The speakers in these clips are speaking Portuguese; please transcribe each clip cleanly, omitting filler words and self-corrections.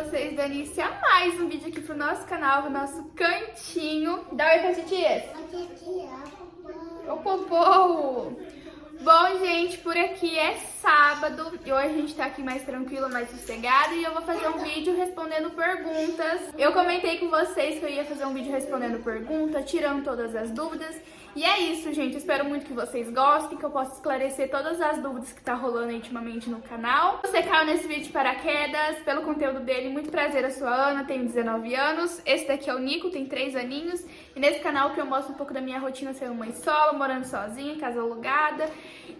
vocês dando início a mais um vídeo aqui pro nosso canal, pro nosso cantinho. Dá oi pra titias. Ô, popô! Bom, gente, por aqui é sábado e hoje a gente tá aqui mais tranquilo, mais sossegado e eu vou fazer um vídeo respondendo perguntas. Eu comentei com vocês que eu ia fazer um vídeo respondendo perguntas, tirando todas as dúvidas. E é isso, gente. Eu espero muito que vocês gostem, que eu possa esclarecer todas as dúvidas que tá rolando ultimamente no canal. Você caiu nesse vídeo de paraquedas, pelo conteúdo dele, muito prazer, eu sou a Ana, tenho 19 anos. Esse daqui é o Nico, tem 3 aninhos. E nesse canal que eu mostro um pouco da minha rotina sendo mãe solo, morando sozinha, casa alugada.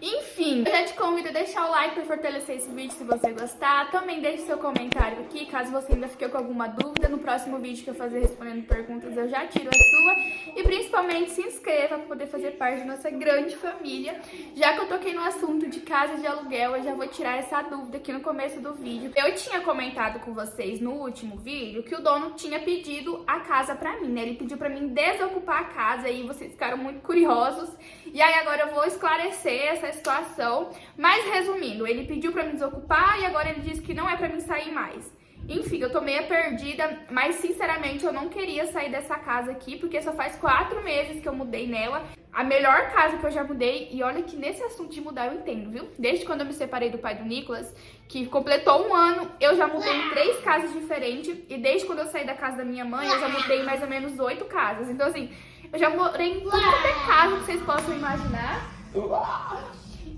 Enfim, eu já te convido a deixar o like para fortalecer esse vídeo se você gostar. Também deixe seu comentário aqui, caso você ainda fique com alguma dúvida. No próximo vídeo que eu fazer respondendo perguntas, eu já tiro a sua. E principalmente se inscreva para poder fazer parte da nossa grande família. Já que eu toquei no assunto de casa de aluguel, eu já vou tirar essa dúvida aqui no começo do vídeo. Eu tinha comentado com vocês no último vídeo que o dono tinha pedido a casa para mim, né? Ele pediu para mim desocupar a casa e vocês ficaram muito curiosos. E aí agora eu vou esclarecer essa situação. Mas resumindo, ele pediu para me desocupar e agora ele disse que não é para mim sair mais. Enfim, eu tô meio perdida, mas sinceramente eu não queria sair dessa casa aqui, porque só faz 4 meses que eu mudei nela. A melhor casa que eu já mudei, e olha que nesse assunto de mudar eu entendo, viu? Desde quando eu me separei do pai do Nicolas, que completou 1 ano, eu já mudei em 3 casas diferentes. E desde quando eu saí da casa da minha mãe, eu já mudei em mais ou menos 8 casas. Então assim, eu já morei em tudo quanto é casa que vocês possam imaginar.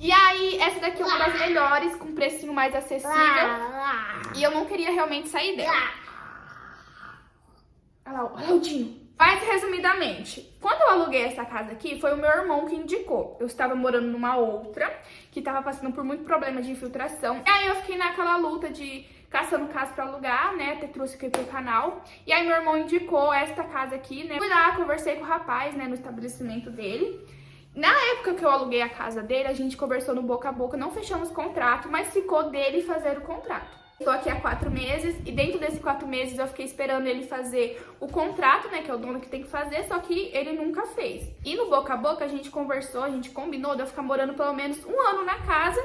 E aí, essa daqui é uma das melhores, com um precinho mais acessível. E eu não queria realmente sair dela. Olha lá, o Raudinho. Mas, resumidamente, quando eu aluguei essa casa aqui, foi o meu irmão que indicou. Eu estava morando numa outra, que estava passando por muito problema de infiltração. E aí eu fiquei naquela luta de caçando casa pra alugar, né, até trouxe aqui pro canal. E aí meu irmão indicou esta casa aqui, né. Fui lá, conversei com o rapaz, né, no estabelecimento dele. Na época que eu aluguei a casa dele, a gente conversou no boca a boca, não fechamos contrato, mas ficou dele fazer o contrato. Estou aqui há 4 meses e dentro desses 4 meses eu fiquei esperando ele fazer o contrato, né, que é o dono que tem que fazer, só que ele nunca fez. E no boca a boca a gente conversou, a gente combinou de eu ficar morando pelo menos 1 ano na casa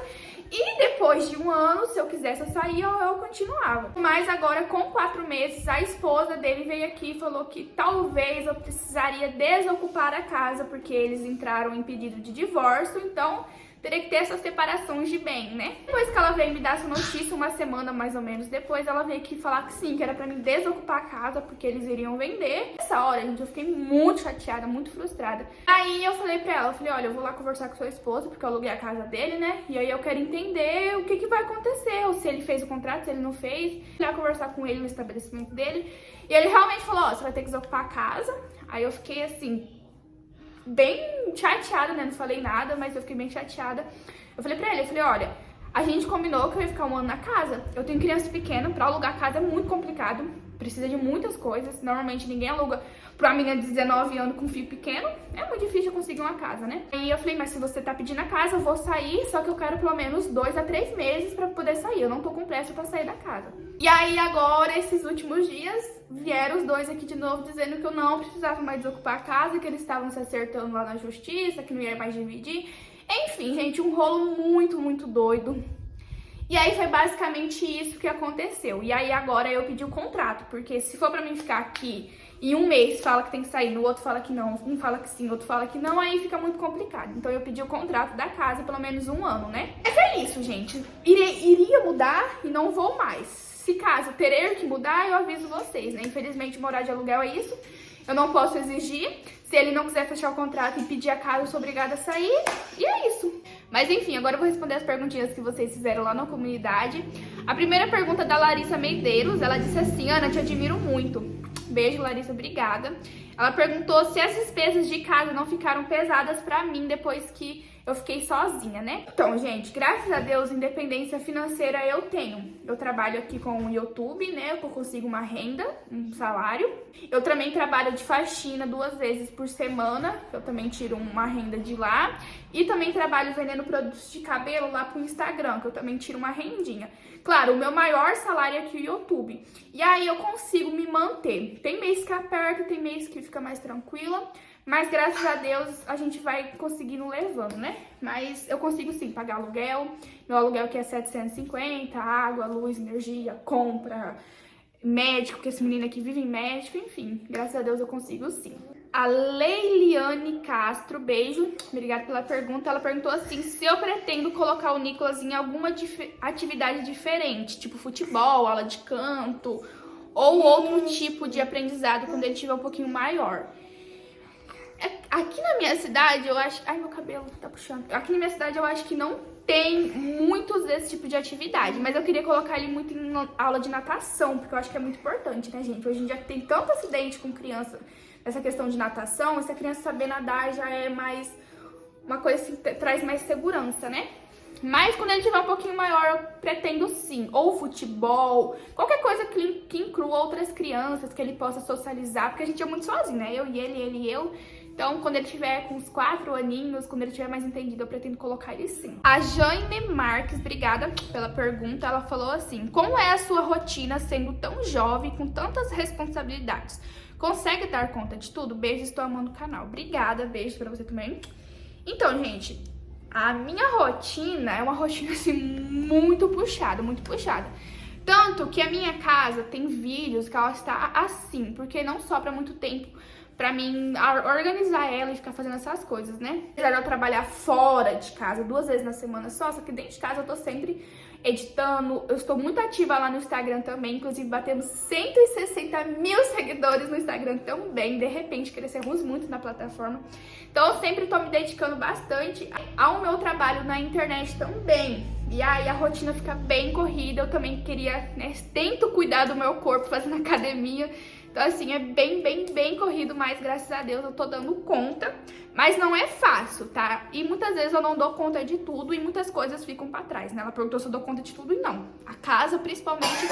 e depois de 1 ano, se eu quisesse sair, eu continuava. Mas agora com 4 meses, a esposa dele veio aqui e falou que talvez eu precisaria desocupar a casa porque eles entraram em pedido de divórcio, então teria que ter essas separações de bem, né? Depois que ela veio me dar essa notícia, 1 semana mais ou menos depois, ela veio aqui falar que sim, que era pra mim desocupar a casa, porque eles iriam vender. Nessa hora, gente, eu fiquei muito chateada, muito frustrada. Aí eu falei pra ela, eu falei, olha, eu vou lá conversar com sua esposa, porque eu aluguei a casa dele, né? E aí eu quero entender o que vai acontecer, ou se ele fez o contrato, se ele não fez. Fui lá conversar com ele no estabelecimento dele, e ele realmente falou, ó, você vai ter que desocupar a casa. Aí eu fiquei assim, bem chateada, né? Não falei nada, mas eu fiquei bem chateada. Eu falei pra ele, eu falei, olha, a gente combinou que eu ia ficar 1 ano na casa. Eu tenho criança pequena, pra alugar casa é muito complicado. Precisa de muitas coisas. Normalmente ninguém aluga pra uma menina de 19 anos com filho pequeno. É muito difícil conseguir uma casa, né? E eu falei, mas se você tá pedindo a casa, eu vou sair, só que eu quero pelo menos 2 a 3 meses pra poder sair. Eu não tô com pressa pra sair da casa. E aí agora, esses últimos dias, vieram os dois aqui de novo dizendo que eu não precisava mais desocupar a casa, que eles estavam se acertando lá na justiça, que não ia mais dividir. Enfim, gente, um rolo muito, muito doido. E aí foi basicamente isso que aconteceu. E aí agora eu pedi o contrato, porque se for pra mim ficar aqui e 1 mês fala que tem que sair, no outro fala que não, um fala que sim, outro fala que não, aí fica muito complicado. Então eu pedi o contrato da casa pelo menos 1 ano, né? Mas é isso, gente. Iria mudar e não vou mais. Se caso ter que mudar, eu aviso vocês, né? Infelizmente morar de aluguel é isso. Eu não posso exigir. Se ele não quiser fechar o contrato e pedir a casa, eu sou obrigada a sair. E é isso. Mas enfim, agora eu vou responder as perguntinhas que vocês fizeram lá na comunidade. A primeira pergunta é da Larissa Medeiros. Ela disse assim, Ana, te admiro muito. Beijo, Larissa, obrigada. Ela perguntou se as despesas de casa não ficaram pesadas pra mim depois que eu fiquei sozinha, né? Então, gente, graças a Deus, independência financeira eu tenho. Eu trabalho aqui com o YouTube, né? Eu consigo uma renda, um salário. Eu também trabalho de faxina 2 vezes por semana. Eu também tiro uma renda de lá. E também trabalho vendendo produtos de cabelo lá pro Instagram, que eu também tiro uma rendinha. Claro, o meu maior salário é aqui o YouTube. E aí eu consigo me manter. Tem mês que aperta, tem mês que fica mais tranquila. Mas graças a Deus a gente vai conseguindo levando, né? Mas eu consigo sim pagar aluguel. Meu aluguel aqui é 750, água, luz, energia, compra, médico, que esse menino aqui vive em médico, enfim, graças a Deus eu consigo sim. A Leiliane Castro, beijo, obrigada pela pergunta. Ela perguntou assim, se eu pretendo colocar o Nicolas em alguma atividade diferente, tipo futebol, aula de canto, ou outro tipo de aprendizado quando ele tiver um pouquinho maior. Aqui na minha cidade, eu acho... Ai, meu cabelo tá puxando. Aqui na minha cidade, eu acho que não tem muitos desse tipo de atividade, mas eu queria colocar ele muito em aula de natação, porque eu acho que é muito importante, né, gente? Hoje em dia tem tanto acidente com criança nessa questão de natação, se a criança saber nadar já é mais uma coisa assim, traz mais segurança, né? Mas quando ele tiver um pouquinho maior, eu pretendo sim, ou futebol, qualquer coisa que inclua outras crianças, que ele possa socializar, porque a gente é muito sozinho, né? Eu e ele e eu. Então, quando ele tiver com uns 4 aninhos, quando ele tiver mais entendido, eu pretendo colocar ele sim. A Jane Marques, obrigada pela pergunta, ela falou assim, como é a sua rotina sendo tão jovem, com tantas responsabilidades? Consegue dar conta de tudo? Beijo, estou amando o canal. Obrigada, beijo pra você também. Então, gente, a minha rotina é uma rotina, assim, muito puxada, muito puxada. Tanto que a minha casa tem vídeos que ela está assim, porque não sobra muito tempo pra mim organizar ela e ficar fazendo essas coisas, né? Apesar de eu trabalhar fora de casa 2 vezes na semana só que dentro de casa eu tô sempre editando. Eu estou muito ativa lá no Instagram também, inclusive batendo 160 mil seguidores no Instagram também. De repente crescemos muito na plataforma. Então eu sempre tô me dedicando bastante ao meu trabalho na internet também. E aí a rotina fica bem corrida. Eu também queria, né, tento cuidar do meu corpo fazendo academia. Então, assim, é bem corrido, mas graças a Deus eu tô dando conta. Mas não é fácil, tá? E muitas vezes eu não dou conta de tudo e muitas coisas ficam pra trás, né? Ela perguntou se eu dou conta de tudo e não. A casa, principalmente,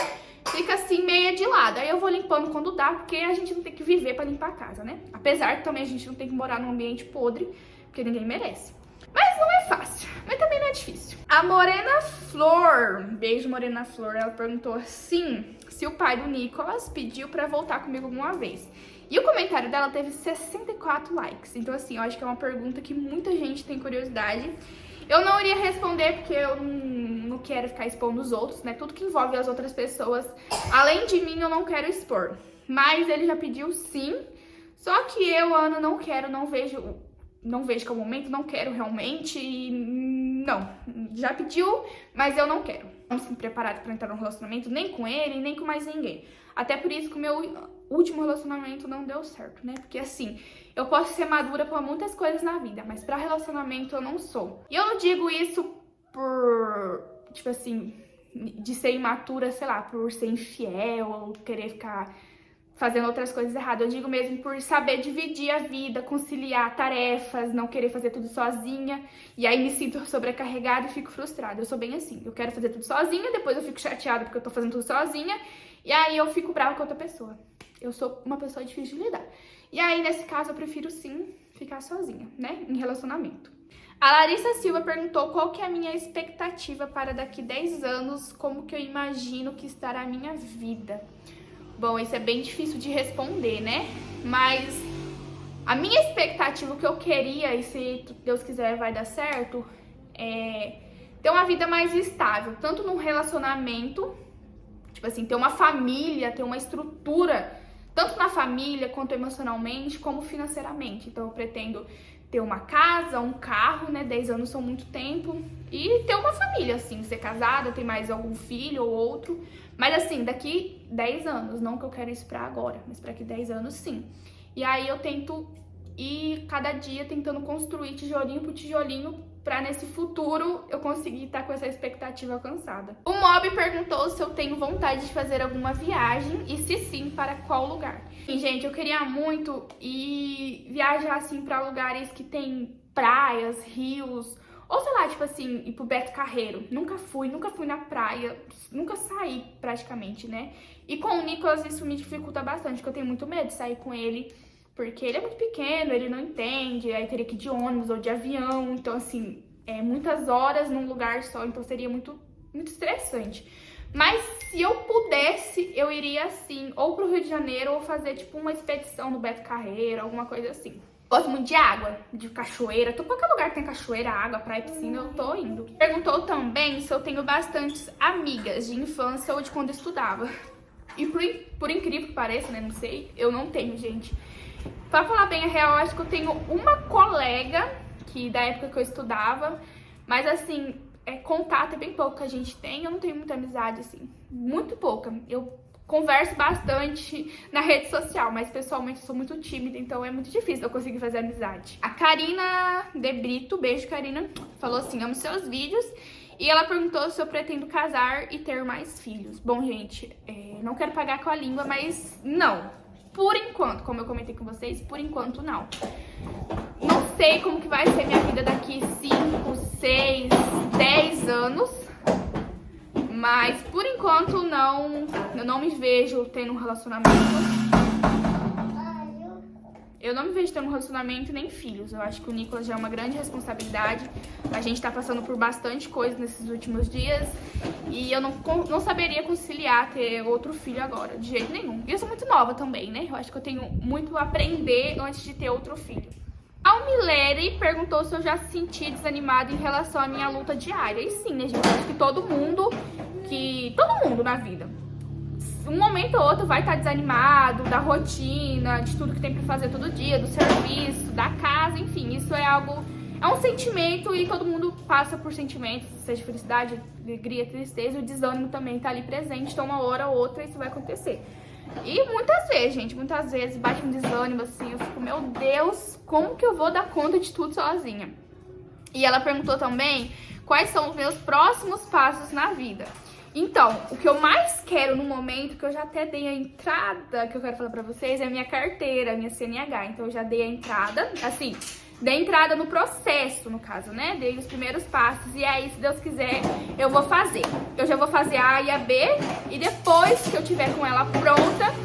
fica assim, meia de lado. Aí eu vou limpando quando dá, porque a gente não tem que viver pra limpar a casa, né? Apesar que também a gente não tem que morar num ambiente podre, porque ninguém merece. Mas não é fácil, mas também não é difícil. A Morena Flor, beijo Morena Flor, ela perguntou assim, se o pai do Nicolas pediu pra voltar comigo alguma vez. E o comentário dela teve 64 likes, então assim, eu acho que é uma pergunta que muita gente tem curiosidade. Eu não iria responder porque eu não quero ficar expondo os outros, né? Tudo que envolve as outras pessoas, além de mim, eu não quero expor. Mas ele já pediu sim, só que eu, Ana, não quero, não vejo que é o momento, não quero realmente, e não, já pediu, mas eu não quero. Não estou preparada para entrar num relacionamento, nem com ele, nem com mais ninguém. Até por isso que o meu último relacionamento não deu certo, né? Porque assim, eu posso ser madura para muitas coisas na vida, mas para relacionamento eu não sou. E eu não digo isso por, tipo assim, de ser imatura, sei lá, por ser infiel ou querer ficar fazendo outras coisas erradas. Eu digo mesmo por saber dividir a vida, conciliar tarefas, não querer fazer tudo sozinha. E aí me sinto sobrecarregada e fico frustrada. Eu sou bem assim. Eu quero fazer tudo sozinha, depois eu fico chateada porque eu tô fazendo tudo sozinha. E aí eu fico brava com outra pessoa. Eu sou uma pessoa difícil de lidar. E aí, nesse caso, eu prefiro sim ficar sozinha, né? Em relacionamento. A Larissa Silva perguntou qual que é a minha expectativa para daqui 10 anos, como que eu imagino que estará a minha vida. Bom, isso é bem difícil de responder, né? Mas a minha expectativa, o que eu queria, e se Deus quiser vai dar certo, é ter uma vida mais estável, tanto num relacionamento, tipo assim, ter uma família, ter uma estrutura, tanto na família quanto emocionalmente, como financeiramente. Então eu pretendo ter uma casa, um carro, né? 10 anos são muito tempo. E ter uma família, assim, ser casada, ter mais algum filho ou outro. Mas assim, daqui 10 anos, não que eu quero isso pra agora, mas pra daqui 10 anos sim. E aí eu tento ir cada dia tentando construir tijolinho por tijolinho pra nesse futuro eu conseguir estar com essa expectativa alcançada. O Mob perguntou se eu tenho vontade de fazer alguma viagem e se sim, para qual lugar. E, gente, eu queria muito ir viajar assim pra lugares que tem praias, rios, ou sei lá, tipo assim, ir pro Beto Carreiro. Nunca fui na praia, nunca saí praticamente, né? E com o Nicolas isso me dificulta bastante, porque eu tenho muito medo de sair com ele, porque ele é muito pequeno, ele não entende, aí teria que ir de ônibus ou de avião, então assim, muitas horas num lugar só, então seria muito estressante. Mas se eu pudesse, eu iria assim, ou pro Rio de Janeiro, ou fazer tipo uma expedição no Beto Carreiro, alguma coisa assim. Gosto muito de água, de cachoeira, qualquer lugar que tem cachoeira, água, praia, piscina, eu tô indo. Perguntou também se eu tenho bastantes amigas de infância ou de quando eu estudava. E por incrível que pareça, né, não sei, eu não tenho, gente. Pra falar bem a real, eu acho que eu tenho uma colega que da época que eu estudava, mas assim, contato é bem pouco que a gente tem, eu não tenho muita amizade, assim, muito pouca. Eu converso bastante na rede social, mas pessoalmente eu sou muito tímida, então é muito difícil eu conseguir fazer amizade. A Karina De Brito, beijo Karina, falou assim, amo seus vídeos, e ela perguntou se eu pretendo casar e ter mais filhos. Bom, gente, não quero pagar com a língua, mas não, por enquanto, como eu comentei com vocês, por enquanto não. Não sei como que vai ser minha vida daqui 5, 6, 10 anos, mas por enquanto não, eu não me vejo tendo um relacionamento. Eu não me vejo tendo um relacionamento nem filhos. Eu acho que o Nicolas já é uma grande responsabilidade. A gente tá passando por bastante coisa nesses últimos dias e eu não saberia conciliar ter outro filho agora, de jeito nenhum. E eu sou muito nova também, né? Eu acho que eu tenho muito a aprender antes de ter outro filho. A Almileri perguntou se eu já se senti desanimada em relação à minha luta diária. E sim, né, gente? Eu acho que todo mundo na vida, um momento ou outro vai estar desanimado da rotina, de tudo que tem pra fazer todo dia, do serviço, da casa, enfim, isso é um sentimento e todo mundo passa por sentimentos, seja felicidade, alegria, tristeza, o desânimo também tá ali presente, então uma hora ou outra isso vai acontecer. E muitas vezes, gente, muitas vezes bate um desânimo assim, eu fico, meu Deus, como que eu vou dar conta de tudo sozinha? E ela perguntou também quais são os meus próximos passos na vida. Então, o que eu mais quero no momento, que eu já até dei a entrada, que eu quero falar pra vocês, é a minha carteira, a minha CNH. Então, eu já dei a entrada, assim, dei a entrada no processo, no caso, né? Dei os primeiros passos e aí, se Deus quiser, eu vou fazer. Eu já vou fazer a A e a B e depois que eu tiver com ela pronta,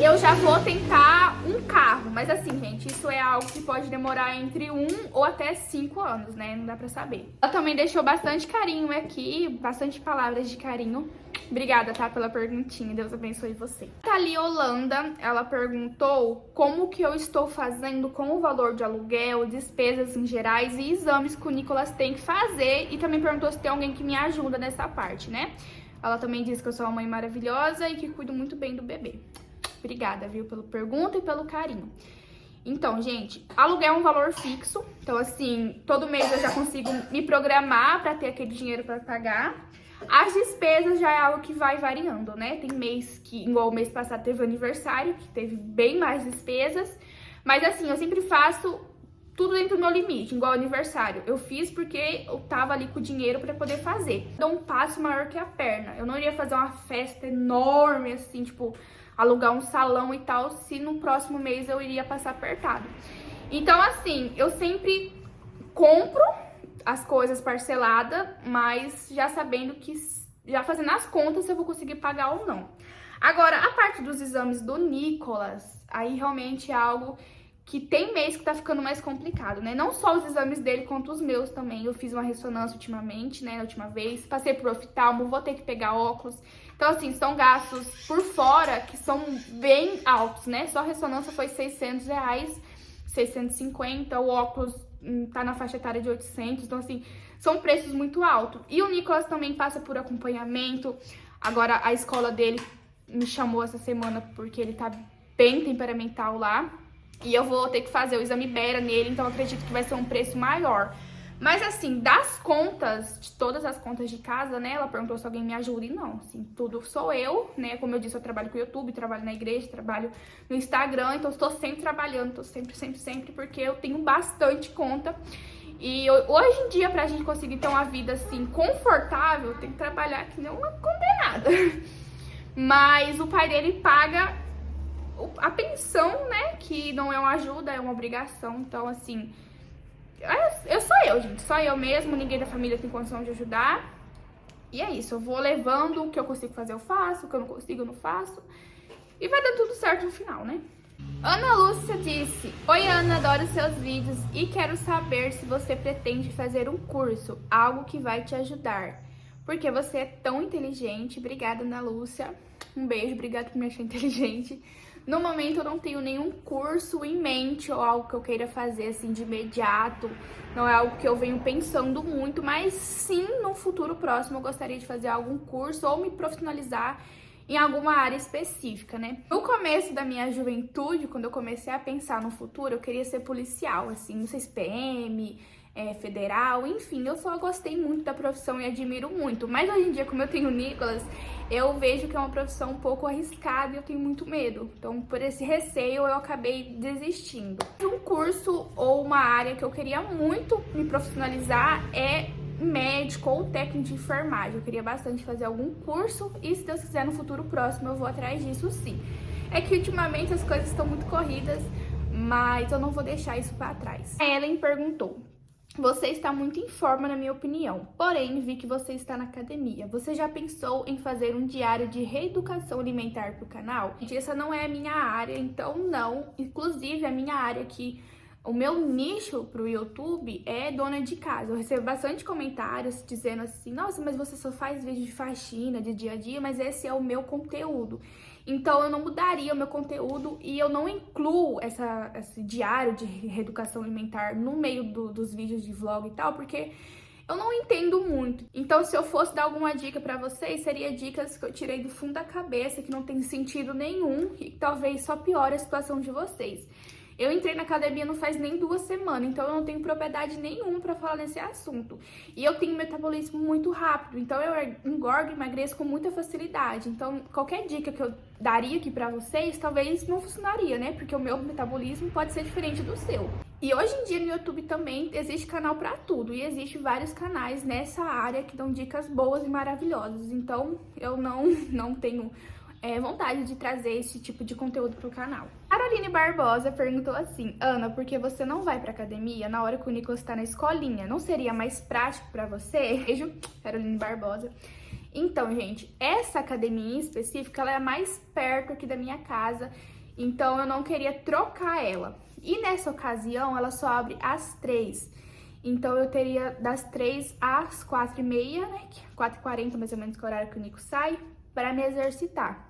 eu já vou tentar um carro. Mas assim, gente, isso é algo que pode demorar entre 1 ou até 5 anos, né? Não dá pra saber. Ela também deixou bastante carinho aqui, bastante palavras de carinho. Obrigada, tá, pela perguntinha. Deus abençoe você. A Thalia Holanda, ela perguntou como que eu estou fazendo com o valor de aluguel, despesas em gerais e exames que o Nicolas tem que fazer. E também perguntou se tem alguém que me ajuda nessa parte, né? Ela também disse que eu sou uma mãe maravilhosa e que cuido muito bem do bebê. Obrigada, viu, pela pergunta e pelo carinho. Então, gente, aluguel é um valor fixo. Então, assim, todo mês eu já consigo me programar para ter aquele dinheiro para pagar. As despesas já é algo que vai variando, né? Tem mês que, igual o mês passado, teve o aniversário, que teve bem mais despesas. Mas, assim, eu sempre faço tudo dentro do meu limite, igual aniversário. Eu fiz porque eu tava ali com o dinheiro para poder fazer. Dou um passo maior que a perna. Eu não iria fazer uma festa enorme, assim, tipo, alugar um salão e tal, se no próximo mês eu iria passar apertado. Então, assim, eu sempre compro as coisas parceladas, mas já sabendo que, já fazendo as contas, se eu vou conseguir pagar ou não. Agora, a parte dos exames do Nicolas, aí realmente é algo que tem mês que tá ficando mais complicado, né? Não só os exames dele, quanto os meus também. Eu fiz uma ressonância ultimamente, né, na última vez. Passei por oftalmo, vou ter que pegar óculos. Então, assim, são gastos por fora que são bem altos, né? Só a ressonância foi R$600, 650, o óculos tá na faixa etária de 800. Então, assim, são preços muito altos. E o Nicolas também passa por acompanhamento. Agora, a escola dele me chamou essa semana porque ele tá bem temperamental lá. E eu vou ter que fazer o exame Bera nele, então eu acredito que vai ser um preço maior. Mas assim, das contas, de todas as contas de casa, né, ela perguntou se alguém me ajuda e não, assim, tudo sou eu, né, como eu disse, eu trabalho com o YouTube, trabalho na igreja, trabalho no Instagram, então estou sempre trabalhando, estou sempre, porque eu tenho bastante conta. E hoje em dia, pra gente conseguir ter uma vida, assim, confortável, tem que trabalhar que nem uma condenada. Mas o pai dele paga a pensão, né, que não é uma ajuda, é uma obrigação. Então, assim, sou eu, gente, só eu mesmo, ninguém da família tem condição de ajudar. E é isso, eu vou levando, o que eu consigo fazer eu faço, o que eu não consigo eu não faço. E vai dar tudo certo no final, né? Ana Lúcia disse: oi Ana, adoro seus vídeos e quero saber se você pretende fazer um curso, algo que vai te ajudar. Porque você é tão inteligente. Obrigada, Ana Lúcia. Um beijo, obrigada por me achar inteligente. No momento eu não tenho nenhum curso em mente ou algo que eu queira fazer assim de imediato. Não é algo que eu venho pensando muito, mas sim, no futuro próximo eu gostaria de fazer algum curso ou me profissionalizar em alguma área específica, né? No começo da minha juventude, quando eu comecei a pensar no futuro, eu queria ser policial, assim, não sei se PM, federal, enfim, eu só gostei muito da profissão e admiro muito. Mas hoje em dia, como eu tenho o Nicolas, eu vejo que é uma profissão um pouco arriscada e eu tenho muito medo. Então, por esse receio, eu acabei desistindo. Um curso ou uma área que eu queria muito me profissionalizar é médico ou técnico de enfermagem. Eu queria bastante fazer algum curso e, se Deus quiser, no futuro próximo eu vou atrás disso sim. É que ultimamente as coisas estão muito corridas, mas eu não vou deixar isso para trás. A Ellen perguntou: você está muito em forma, na minha opinião, porém vi que você está na academia. Você já pensou em fazer um diário de reeducação alimentar para o canal? Essa não é a minha área, então não. Inclusive, a minha área aqui, o meu nicho para o YouTube é dona de casa. Eu recebo bastante comentários dizendo assim: nossa, mas você só faz vídeo de faxina, de dia a dia, mas esse é o meu conteúdo. Então eu não mudaria o meu conteúdo e eu não incluo esse diário de reeducação alimentar no meio dos vídeos de vlog e tal, porque eu não entendo muito. Então, se eu fosse dar alguma dica pra vocês, seria dicas que eu tirei do fundo da cabeça, que não tem sentido nenhum e que talvez só piore a situação de vocês. Eu entrei na academia não faz nem 2 semanas, então eu não tenho propriedade nenhuma pra falar nesse assunto. E eu tenho um metabolismo muito rápido, então eu engordo e emagreço com muita facilidade. Então, qualquer dica que eu daria aqui pra vocês, talvez não funcionaria, né? Porque o meu metabolismo pode ser diferente do seu. E hoje em dia no YouTube também existe canal pra tudo, e existe vários canais nessa área que dão dicas boas e maravilhosas. Então, eu não tenho vontade de trazer esse tipo de conteúdo pro canal. Caroline Barbosa perguntou assim: Ana, por que você não vai pra academia na hora que o Nicolas tá na escolinha? Não seria mais prático pra você? Beijo, Caroline Barbosa. Então, gente, essa academia em específico, ela é mais perto aqui da minha casa, então eu não queria trocar ela. E nessa ocasião, ela só abre às 3. Então eu teria das 3 às 4h30, né? 4h40 mais ou menos, que é o horário que o Nico sai, para me exercitar.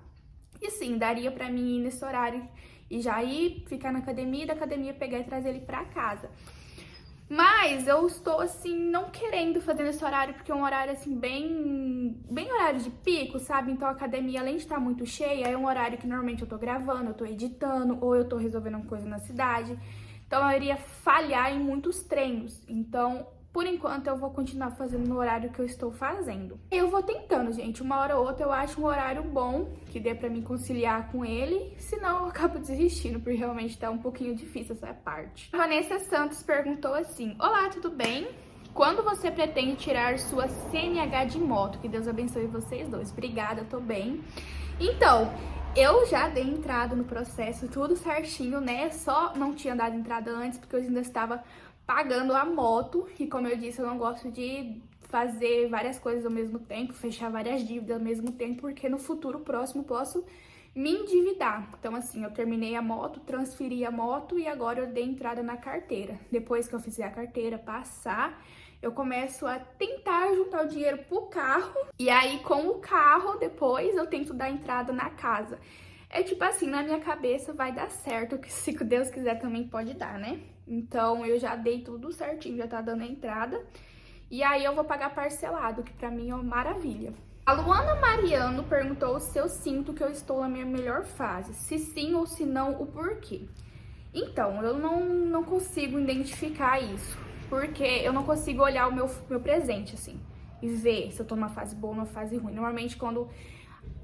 E sim, daria pra mim ir nesse horário e já ir, ficar na academia, e da academia pegar e trazer ele pra casa. Mas eu estou, assim, não querendo fazer nesse horário, porque é um horário, assim, bem horário de pico, sabe? Então a academia, além de estar muito cheia, é um horário que normalmente eu tô gravando, eu tô editando, ou eu tô resolvendo uma coisa na cidade. Então eu iria falhar em muitos treinos. Então, por enquanto, eu vou continuar fazendo no horário que eu estou fazendo. Eu vou tentando, gente. Uma hora ou outra eu acho um horário bom, que dê pra mim conciliar com ele. Senão eu acabo desistindo, porque realmente tá um pouquinho difícil essa parte. A Vanessa Santos perguntou assim: olá, tudo bem? Quando você pretende tirar sua CNH de moto? Que Deus abençoe vocês dois. Obrigada, tô bem. Então, eu já dei entrada no processo, tudo certinho, né? Só não tinha dado entrada antes, porque eu ainda estava pagando a moto, e como eu disse, eu não gosto de fazer várias coisas ao mesmo tempo, fechar várias dívidas ao mesmo tempo, porque no futuro próximo posso me endividar. Então, assim, eu terminei a moto, transferi a moto e agora eu dei entrada na carteira. Depois que eu fizer a carteira passar, eu começo a tentar juntar o dinheiro pro carro, e aí com o carro, depois eu tento dar entrada na casa. É tipo assim, na minha cabeça vai dar certo, que se Deus quiser também pode dar, né? Então eu já dei tudo certinho, já tá dando a entrada. E aí eu vou pagar parcelado, que pra mim é uma maravilha. A Luana Mariano perguntou se eu sinto que eu estou na minha melhor fase. Se sim ou se não, o porquê. Então, eu não consigo identificar isso, porque eu não consigo olhar o meu presente, assim, e ver se eu tô numa fase boa ou numa fase ruim. Normalmente, quando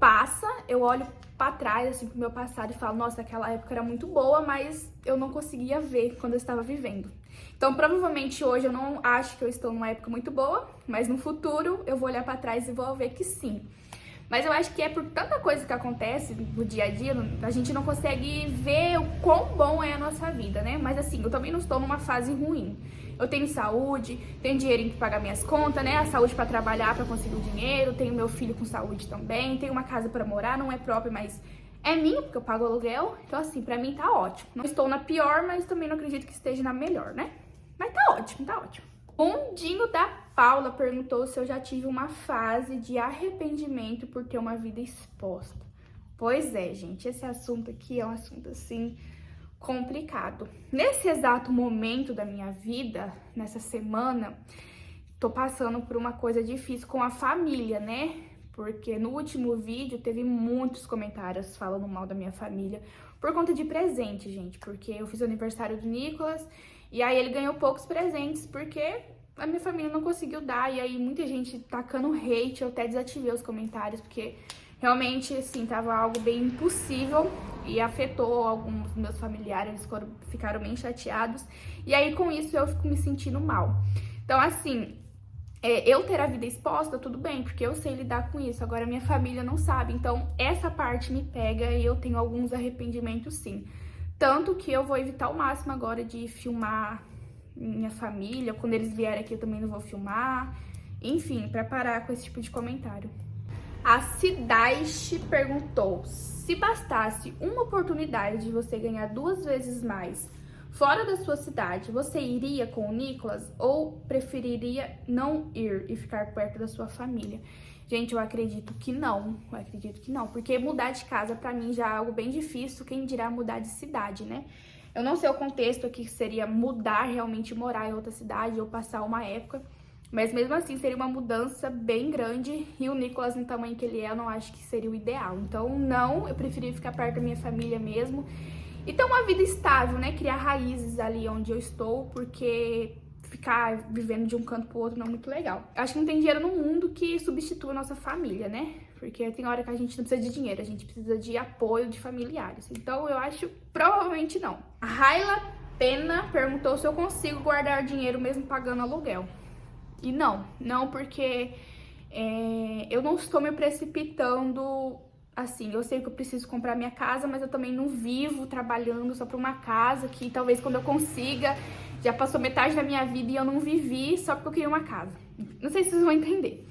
passa, eu olho pra trás, assim, pro meu passado e falo: nossa, aquela época era muito boa, mas eu não conseguia ver quando eu estava vivendo. Então, provavelmente hoje eu não acho que eu estou numa época muito boa, mas no futuro eu vou olhar pra trás e vou ver que sim. Mas eu acho que é por tanta coisa que acontece no dia a dia, a gente não consegue ver o quão bom é a nossa vida, né? Mas assim, eu também não estou numa fase ruim. Eu tenho saúde, tenho dinheirinho pra pagar minhas contas, né? A saúde pra trabalhar, pra conseguir o dinheiro, tenho meu filho com saúde também, tenho uma casa pra morar, não é própria, mas é minha, porque eu pago aluguel. Então assim, pra mim tá ótimo. Não estou na pior, mas também não acredito que esteja na melhor, né? Mas tá ótimo, tá ótimo. Bondinho da Paula perguntou se eu já tive uma fase de arrependimento por ter uma vida exposta. Pois é, gente, esse assunto aqui é um assunto, assim, complicado. Nesse exato momento da minha vida, nessa semana, tô passando por uma coisa difícil com a família, né? porque no último vídeo teve muitos comentários falando mal da minha família por conta de presente, gente, porque eu fiz o aniversário do Nicolas e aí ele ganhou poucos presentes porque a minha família não conseguiu dar, e aí muita gente tacando hate, eu até desativei os comentários, porque realmente, assim, tava algo bem impossível e afetou alguns dos meus familiares, eles ficaram bem chateados, e aí com isso eu fico me sentindo mal. Então, assim, eu ter a vida exposta, tudo bem, porque eu sei lidar com isso, agora minha família não sabe, então essa parte me pega e eu tenho alguns arrependimentos, sim. Tanto que eu vou evitar ao máximo agora de filmar minha família, quando eles vierem aqui eu também não vou filmar, enfim, pra parar com esse tipo de comentário. A Cidaiche perguntou: se bastasse uma oportunidade de você ganhar 2 vezes mais fora da sua cidade, você iria com o Nicolas ou preferiria não ir e ficar perto da sua família? Gente, eu acredito que não, porque mudar de casa pra mim já é algo bem difícil, quem dirá mudar de cidade, né? Eu não sei o contexto aqui, que seria mudar, realmente morar em outra cidade ou passar uma época, mas mesmo assim seria uma mudança bem grande, e o Nicolas, no tamanho que ele é, eu não acho que seria o ideal. Então não, eu preferia ficar perto da minha família mesmo e ter uma vida estável, né? Criar raízes ali onde eu estou, porque ficar vivendo de um canto pro outro não é muito legal. Acho que não tem dinheiro no mundo que substitua a nossa família, né? Porque tem hora que a gente não precisa de dinheiro, a gente precisa de apoio de familiares. Então eu acho, provavelmente não. A Raila Pena perguntou se eu consigo guardar dinheiro mesmo pagando aluguel. E não, porque eu não estou me precipitando. Assim, eu sei que eu preciso comprar minha casa, mas eu também não vivo trabalhando só para uma casa que talvez quando eu consiga, já passou metade da minha vida e eu não vivi só porque eu queria uma casa. Não sei se vocês vão entender.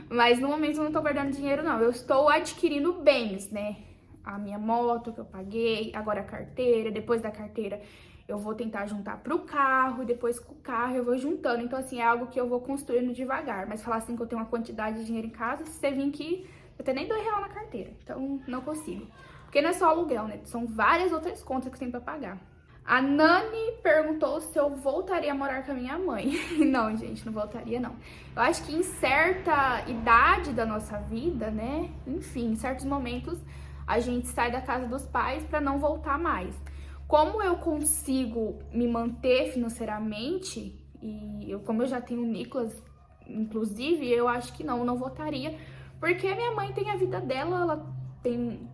Mas no momento eu não tô guardando dinheiro, não. Eu estou adquirindo bens, né? A minha moto que eu paguei, agora a carteira, depois da carteira eu vou tentar juntar pro carro, depois com o carro eu vou juntando. Então, assim, é algo que eu vou construindo devagar. Mas falar assim que eu tenho uma quantidade de dinheiro em casa, se você vir aqui, eu tenho nem R$2 na carteira. Então, não consigo. Porque não é só aluguel, né? São várias outras contas que tem pra pagar. A Nani perguntou se eu voltaria a morar com a minha mãe. Não, gente, não voltaria, não. Eu acho que em certa idade da nossa vida, né? Enfim, em certos momentos, a gente sai da casa dos pais pra não voltar mais. Como eu consigo me manter financeiramente, como eu já tenho o Nicolas, inclusive, eu acho que não voltaria. Porque a minha mãe tem a vida dela, ela tem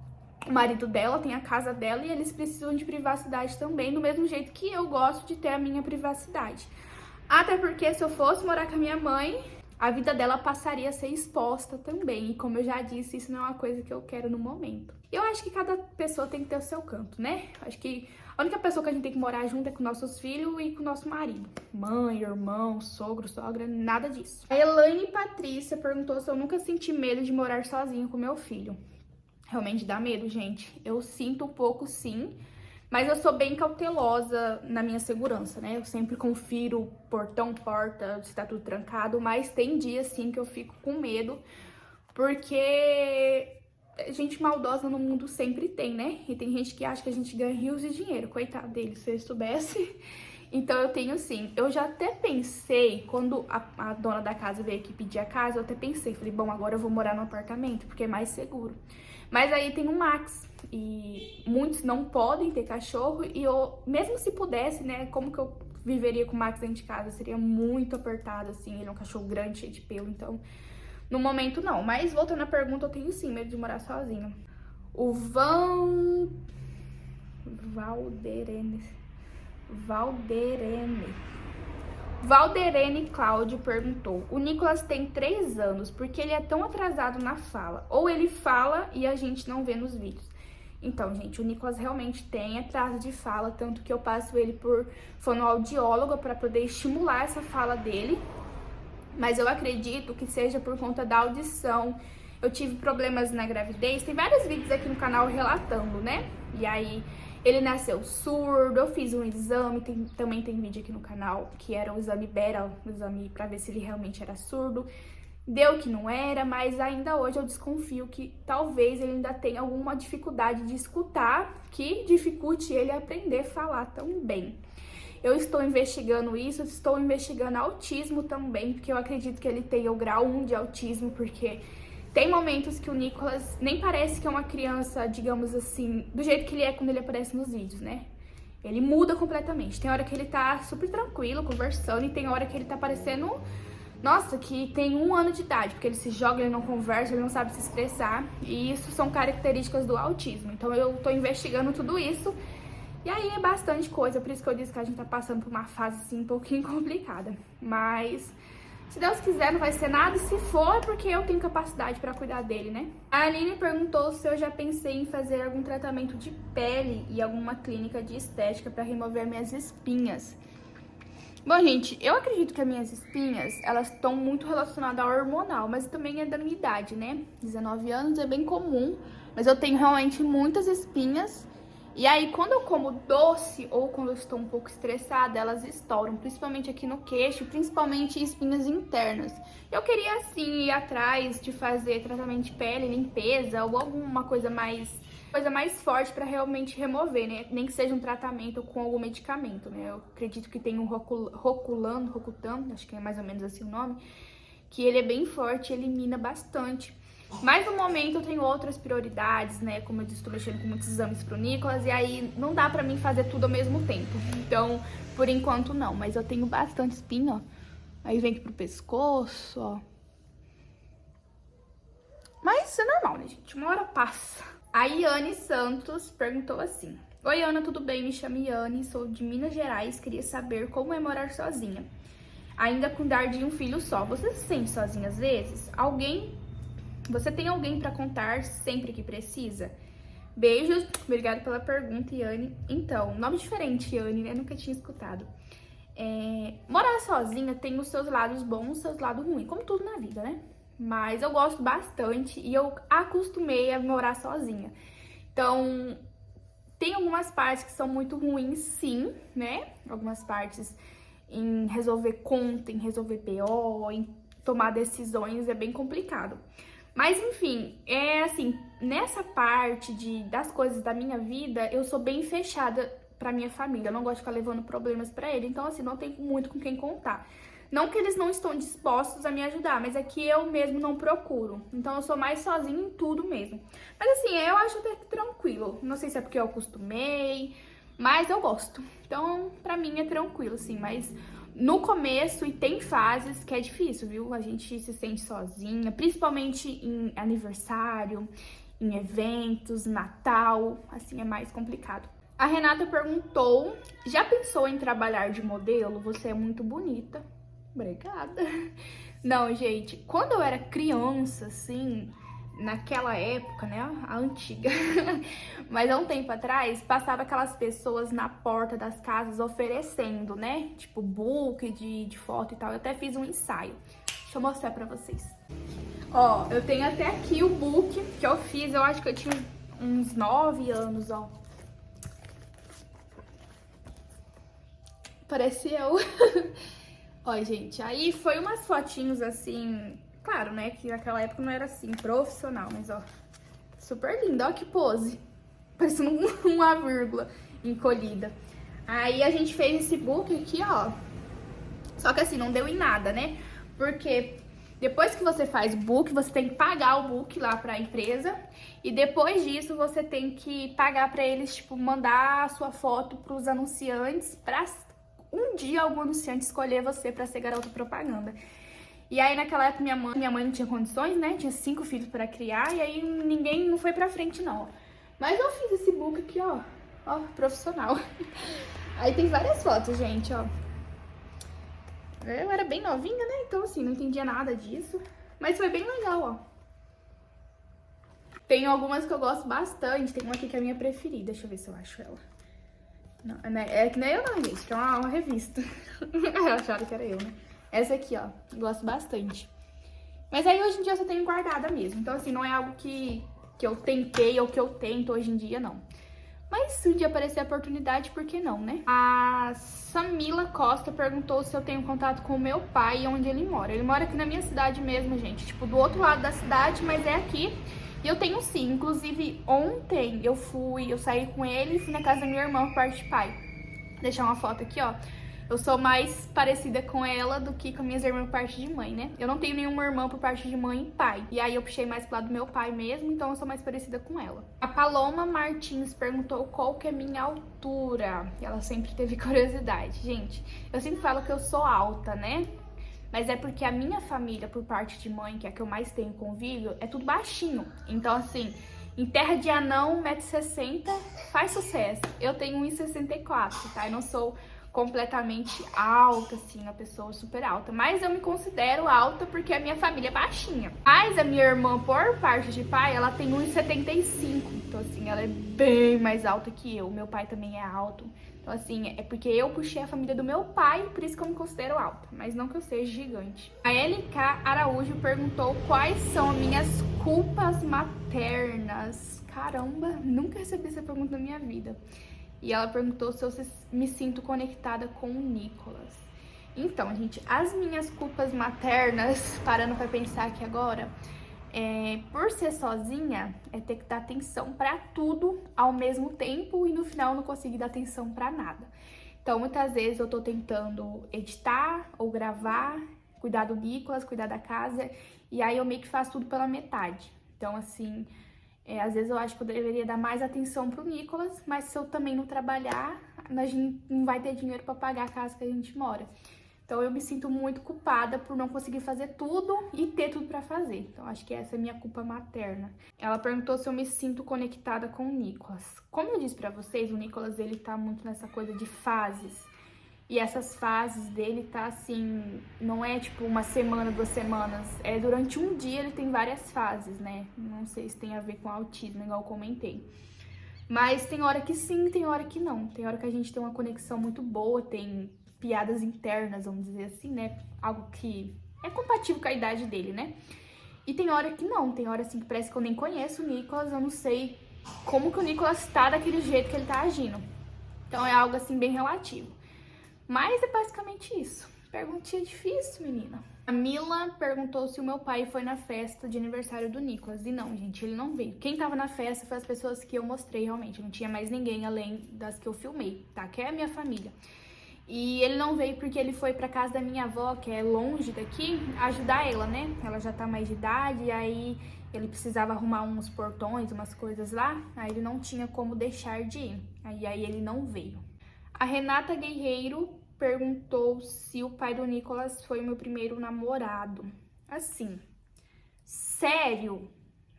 o marido dela, tem a casa dela e eles precisam de privacidade também, do mesmo jeito que eu gosto de ter a minha privacidade. Até porque se eu fosse morar com a minha mãe, a vida dela passaria a ser exposta também. E como eu já disse, isso não é uma coisa que eu quero no momento. Eu acho que cada pessoa tem que ter o seu canto, né? Acho que a única pessoa que a gente tem que morar junto é com nossos filhos e com o nosso marido. Mãe, irmão, sogro, sogra, nada disso. A Elaine Patrícia perguntou se eu nunca senti medo de morar sozinha com meu filho. Realmente dá medo, gente. Eu sinto um pouco, sim. Mas eu sou bem cautelosa na minha segurança, né? Eu sempre confiro portão, porta, se tá tudo trancado. Mas tem dias, sim, que eu fico com medo. Porque gente maldosa no mundo sempre tem, né? E tem gente que acha que a gente ganha rios de dinheiro. Coitado dele, se ele soubesse. Então eu tenho, sim. Eu já até pensei, quando a dona da casa veio aqui pedir a casa, eu até pensei. Falei, bom, agora eu vou morar no apartamento, porque é mais seguro. Mas aí tem o Max, e muitos não podem ter cachorro, e eu, mesmo se pudesse, né, como que eu viveria com o Max dentro de casa? Seria muito apertado, assim, ele é um cachorro grande, cheio de pelo, então, no momento não. Mas, voltando à pergunta, eu tenho sim medo de morar sozinha. O Valderene Cláudio perguntou: o Nicolas tem 3 anos, por que ele é tão atrasado na fala? Ou ele fala e a gente não vê nos vídeos? Então, gente, o Nicolas realmente tem atraso de fala, tanto que eu passo ele por fonoaudióloga para poder estimular essa fala dele. Mas eu acredito que seja por conta da audição. Eu tive problemas na gravidez, tem vários vídeos aqui no canal relatando, né? E aí ele nasceu surdo, eu fiz um exame, também tem vídeo aqui no canal, que era o exame Bera, o exame pra ver se ele realmente era surdo. Deu que não era, mas ainda hoje eu desconfio que talvez ele ainda tenha alguma dificuldade de escutar, que dificulte ele a aprender a falar tão bem. Eu estou investigando isso, estou investigando autismo também, porque eu acredito que ele tenha o grau 1 de autismo, porque Tem momentos que o Nicolas nem parece que é uma criança, digamos assim, do jeito que ele é quando ele aparece nos vídeos, né? Ele muda completamente. Tem hora que ele tá super tranquilo, conversando, e tem hora que ele tá parecendo, nossa, que tem 1 ano de idade, porque ele se joga, ele não conversa, ele não sabe se expressar. E isso são características do autismo. Então eu tô investigando tudo isso. E aí é bastante coisa, por isso que eu disse que a gente tá passando por uma fase assim um pouquinho complicada. Mas se Deus quiser não vai ser nada, e se for é porque eu tenho capacidade pra cuidar dele, né? A Aline perguntou se eu já pensei em fazer algum tratamento de pele e alguma clínica de estética pra remover minhas espinhas. Bom, gente, eu acredito que as minhas espinhas, elas estão muito relacionadas ao hormonal, mas também é da minha idade, né? 19 anos é bem comum, mas eu tenho realmente muitas espinhas. E aí, quando eu como doce ou quando eu estou um pouco estressada, elas estouram, principalmente aqui no queixo, principalmente espinhas internas. Eu queria, assim, ir atrás de fazer tratamento de pele, limpeza ou alguma coisa mais forte para realmente remover, né? Nem que seja um tratamento com algum medicamento, né? Eu acredito que tem um Rocutan, acho que é mais ou menos assim o nome, que ele é bem forte e elimina bastante. Mas no momento eu tenho outras prioridades, né? Como eu disse, estou mexendo com muitos exames pro Nicolas e aí não dá pra mim fazer tudo ao mesmo tempo. Então, por enquanto não, mas eu tenho bastante espinha, ó. Aí vem aqui pro pescoço, ó. Mas isso é normal, né, gente? Uma hora passa. A Iane Santos perguntou assim: oi, Ana, tudo bem? Me chamo Iane, sou de Minas Gerais, queria saber como é morar sozinha. Ainda cuidar de um filho só. Você se sente sozinha às vezes? Você tem alguém pra contar sempre que precisa? Beijos, obrigada pela pergunta, Iane. Então, nome diferente, Iane, né? Nunca tinha escutado. Morar sozinha tem os seus lados bons e os seus lados ruins, como tudo na vida, né? Mas eu gosto bastante e eu acostumei a morar sozinha. Então, tem algumas partes que são muito ruins, sim, né? Algumas partes em resolver conta, em resolver BO, em tomar decisões é bem complicado. Mas, enfim, é assim, nessa parte das coisas da minha vida, eu sou bem fechada pra minha família. Eu não gosto de ficar levando problemas pra ele. Então, assim, não tem muito com quem contar. Não que eles não estão dispostos a me ajudar, mas é que eu mesmo não procuro. Então, eu sou mais sozinha em tudo mesmo. Mas, assim, eu acho até que tranquilo. Não sei se é porque eu acostumei, mas eu gosto. Então, pra mim é tranquilo, assim, mas no começo, e tem fases que é difícil, viu? A gente se sente sozinha, principalmente em aniversário, em eventos, Natal, assim, é mais complicado. A Renata perguntou, já pensou em trabalhar de modelo? Você é muito bonita. Obrigada. Não, gente, quando eu era criança, assim, naquela época, né, a antiga, mas há um tempo atrás, passava aquelas pessoas na porta das casas oferecendo, né, tipo book de foto e tal. Eu até fiz um ensaio. Deixa eu mostrar pra vocês. Ó, eu tenho até aqui o book que eu fiz, eu acho que eu tinha uns 9 anos, ó. Parece eu. Ó, gente, aí foi umas fotinhos assim, claro, né, que naquela época não era assim, profissional, mas ó, super linda, ó que pose, parecendo uma vírgula encolhida. Aí a gente fez esse book aqui, ó, só que assim, não deu em nada, né, porque depois que você faz o book, você tem que pagar o book lá pra empresa, e depois disso você tem que pagar pra eles, tipo, mandar a sua foto pros anunciantes, pra um dia algum anunciante escolher você pra ser garota propaganda. E aí naquela época minha mãe não tinha condições, né? Tinha 5 filhos pra criar e aí ninguém não foi pra frente não. Mas eu fiz esse book aqui, ó. Ó, profissional. Aí tem várias fotos, gente, ó. Eu era bem novinha, né? Então assim, não entendia nada disso. Mas foi bem legal, ó. Tem algumas que eu gosto bastante. Tem uma aqui que é a minha preferida. Deixa eu ver se eu acho ela. Não, é que nem eu não, gente, que é uma revista. Eu achava que era eu, né? Essa aqui, ó, gosto bastante. Mas aí hoje em dia eu só tenho guardada mesmo. Então, assim, não é algo que eu tentei ou que eu tento hoje em dia, não. Mas se um dia aparecer a oportunidade, por que não, né? A Samila Costa perguntou se eu tenho contato com o meu pai e onde ele mora. Ele mora aqui na minha cidade mesmo, gente. Tipo, do outro lado da cidade, mas é aqui. E eu tenho sim, inclusive ontem eu saí com ele e fui na casa da minha irmã por parte de pai. Vou deixar uma foto aqui, ó. eu sou mais parecida com ela do que com minhas irmãs por parte de mãe, né? Eu não tenho nenhuma irmã por parte de mãe e pai. E aí eu puxei mais pro lado do meu pai mesmo, então eu sou mais parecida com ela. A Paloma Martins perguntou qual que é minha altura. E ela sempre teve curiosidade. Gente, eu sempre falo que eu sou alta, né? Mas é porque a minha família, por parte de mãe, que é a que eu mais tenho convívio, é tudo baixinho. Então, assim, em terra de anão, 1,60 m, faz sucesso. Eu tenho 1,64 m, tá? Eu não sou completamente alta, assim, uma pessoa super alta. Mas eu me considero alta porque a minha família é baixinha. Mas a minha irmã, por parte de pai, ela tem 1,75 m. Então, assim, ela é bem mais alta que eu. Meu pai também é alto. Então, assim, é porque eu puxei a família do meu pai, por isso que eu me considero alta. Mas não que eu seja gigante. A LK Araújo perguntou quais são minhas culpas maternas. Caramba, nunca recebi essa pergunta na minha vida. E ela perguntou se eu me sinto conectada com o Nicolas. Então, gente, as minhas culpas maternas, parando pra pensar aqui agora, por ser sozinha, é ter que dar atenção pra tudo ao mesmo tempo e no final não conseguir dar atenção pra nada. Então, muitas vezes eu tô tentando editar ou gravar, cuidar do Nicolas, cuidar da casa, e aí eu meio que faço tudo pela metade. Então, assim, às vezes eu acho que eu deveria dar mais atenção pro Nicolas, mas se eu também não trabalhar, a gente não vai ter dinheiro pra pagar a casa que a gente mora. Então eu me sinto muito culpada por não conseguir fazer tudo e ter tudo pra fazer. Então acho que essa é a minha culpa materna. Ela perguntou se eu me sinto conectada com o Nicolas. Como eu disse pra vocês, o Nicolas, ele tá muito nessa coisa de fases. E essas fases dele tá assim, não é tipo uma semana, 2 semanas. É durante um dia ele tem várias fases, né? Não sei se tem a ver com autismo, igual eu comentei. Mas tem hora que sim, tem hora que não. Tem hora que a gente tem uma conexão muito boa, tem piadas internas, vamos dizer assim, né? Algo que é compatível com a idade dele, né? E tem hora que não, tem hora assim que parece que eu nem conheço o Nicolas, eu não sei como que o Nicolas tá daquele jeito que ele tá agindo. Então é algo assim bem relativo. Mas é basicamente isso. Perguntinha difícil, menina. A Mila perguntou se o meu pai foi na festa de aniversário do Nicolas. E não, gente, ele não veio. Quem tava na festa foi as pessoas que eu mostrei realmente. Não tinha mais ninguém além das que eu filmei, tá? Que é a minha família. E ele não veio porque ele foi pra casa da minha avó, que é longe daqui, ajudar ela, né? Ela já tá mais de idade, e aí ele precisava arrumar uns portões, umas coisas lá, aí ele não tinha como deixar de ir. Aí ele não veio. A Renata Guerreiro perguntou se o pai do Nicolas foi o meu primeiro namorado. Assim, sério?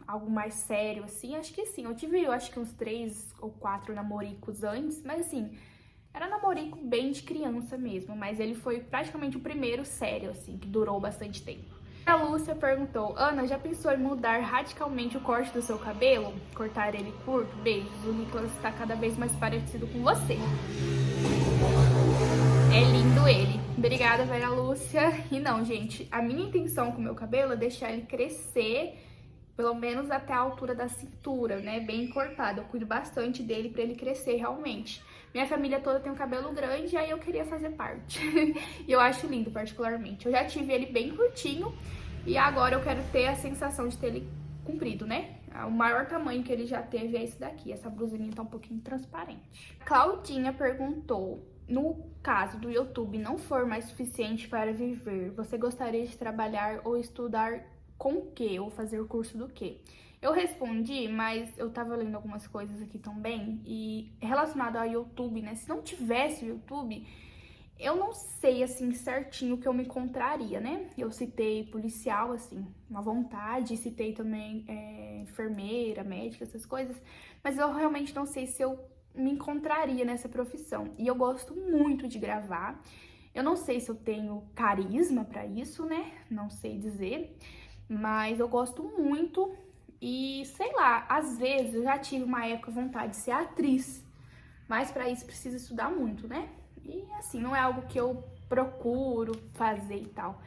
Algo mais sério, assim? Acho que sim. Eu tive, acho que uns 3 ou 4 namoricos antes, mas assim, era namorico bem de criança mesmo, mas ele foi praticamente o primeiro sério, assim, que durou bastante tempo. A Lúcia perguntou, Ana, já pensou em mudar radicalmente o corte do seu cabelo? Cortar ele curto? Beijos, o Nicolas está cada vez mais parecido com você. É lindo ele. Obrigada, Vera Lúcia. E não, gente, a minha intenção com o meu cabelo é deixar ele crescer pelo menos até a altura da cintura, né? Bem cortado. Eu cuido bastante dele pra ele crescer realmente. Minha família toda tem um cabelo grande, aí eu queria fazer parte. E eu acho lindo, particularmente. Eu já tive ele bem curtinho e agora eu quero ter a sensação de ter ele comprido, né? O maior tamanho que ele já teve é esse daqui. Essa blusinha tá um pouquinho transparente. Claudinha perguntou, no caso do YouTube não for mais suficiente para viver, você gostaria de trabalhar ou estudar com o quê? Ou fazer o curso do quê? Eu respondi, mas eu tava lendo algumas coisas aqui também, e relacionado ao YouTube, né? Se não tivesse o YouTube, eu não sei, assim, certinho o que eu me encontraria, né? Eu citei policial, assim, uma vontade, citei também enfermeira, médica, essas coisas, mas eu realmente não sei se eu me encontraria nessa profissão. E eu gosto muito de gravar. Eu não sei se eu tenho carisma pra isso, né? Não sei dizer. Mas eu gosto muito e, sei lá, às vezes eu já tive uma época vontade de ser atriz, mas pra isso precisa estudar muito, né? E assim, não é algo que eu procuro fazer e tal.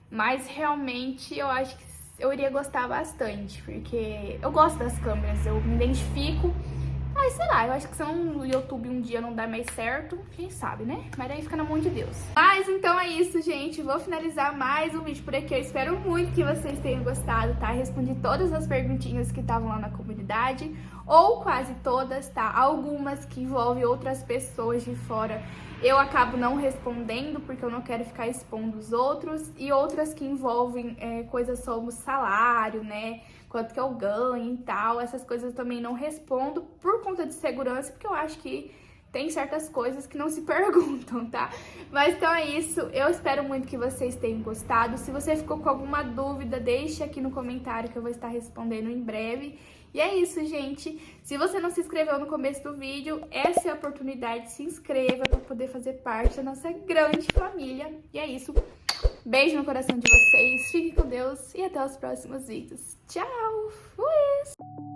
Mas realmente eu acho que eu iria gostar bastante, porque eu gosto das câmeras, eu me identifico. Mas sei lá, eu acho que se o YouTube um dia não dar mais certo, quem sabe, né? Mas daí fica na mão de Deus. Mas então é isso, gente. Vou finalizar mais um vídeo por aqui. Eu espero muito que vocês tenham gostado, tá? Respondi todas as perguntinhas que estavam lá na comunidade. ou quase todas, tá? Algumas que envolvem outras pessoas de fora, eu acabo não respondendo porque eu não quero ficar expondo os outros, e outras que envolvem coisas como salário, né? Quanto que eu ganho e tal, essas coisas eu também não respondo por conta de segurança, porque eu acho que tem certas coisas que não se perguntam, tá? Mas então é isso, eu espero muito que vocês tenham gostado. Se você ficou com alguma dúvida, deixe aqui no comentário que eu vou estar respondendo em breve. E é isso, gente. Se você não se inscreveu no começo do vídeo, essa é a oportunidade, se inscreva para poder fazer parte da nossa grande família. E é isso. Beijo no coração de vocês, fiquem com Deus e até os próximos vídeos. Tchau! Fui!